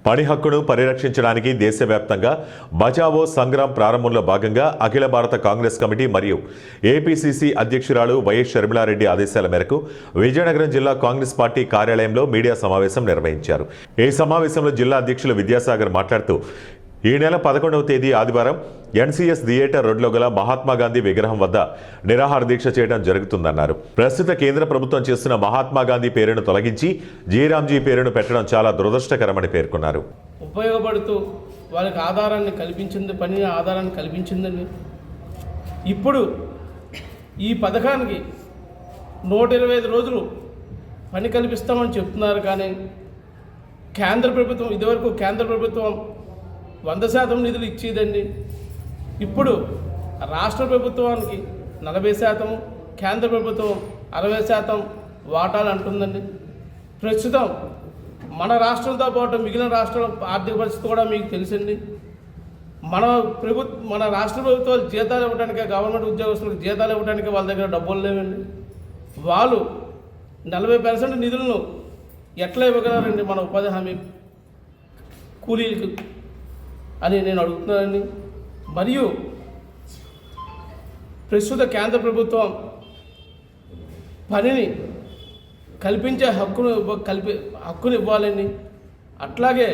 పని హక్కును పరిరక్షించడానికి దేశవ్యాప్తంగా బచావో సంగ్రామ్ ప్రారంభంలో భాగంగా అఖిల భారత కాంగ్రెస్ కమిటీ మరియు ఏపీసీసీ అధ్యక్షురాలు వైఎస్ షర్మిలారెడ్డి ఆదేశాల మేరకు విజయనగరం జిల్లా కాంగ్రెస్ పార్టీ కార్యాలయంలో మీడియా సమావేశం నిర్వహించారు. ఈ సమావేశంలో జిల్లా అధ్యక్షులు విద్యాసాగర్ మాట్లాడుతూ ఈ నెల 11వ తేదీ ఆదివారం ఎన్సీఎస్ థియేటర్ రోడ్లో గల మహాత్మాగాంధీ విగ్రహం వద్ద నిరాహార దీక్ష చేయడం జరుగుతుందన్నారు. ప్రస్తుత కేంద్ర ప్రభుత్వం చేస్తున్న మహాత్మాగాంధీ పేరును తొలగించి జీరాంజీ పేరును పెట్టడం చాలా దురదృష్టకరమని పేర్కొన్నారు. ఉపయోగపడుతూ వాళ్ళకి ఆధారాన్ని కల్పించింది, పని ఆధారాన్ని కల్పించిందండి. ఇప్పుడు ఈ పథకానికి 125 రోజులు పని కల్పిస్తామని చెప్తున్నారు. కానీ కేంద్ర ప్రభుత్వం ఇదివరకు కేంద్ర ప్రభుత్వం 100% నిధులు ఇచ్చేదండి. ఇప్పుడు రాష్ట్ర ప్రభుత్వానికి 40%, కేంద్ర ప్రభుత్వం 60% వాటాలు అంటుందండి. ప్రస్తుతం మన రాష్ట్రంతో పాటు మిగిలిన రాష్ట్రాల ఆర్థిక పరిస్థితి కూడా మీకు తెలుసండి. మన రాష్ట్ర ప్రభుత్వాలు జీతాలు ఇవ్వడానికి, గవర్నమెంట్ ఉద్యోగస్తులకు జీతాలు ఇవ్వడానికి వాళ్ళ దగ్గర డబ్బులు లేవండి. వాళ్ళు 40% నిధులను ఎట్లా ఇవ్వగలరండి మన ఉపాధి హామీ కూలీలకు అని నేను అడుగుతున్నానండి. మరియు ప్రస్తుత కేంద్ర ప్రభుత్వం పనిని కల్పించే హక్కును ఇవ్వాలని, అట్లాగే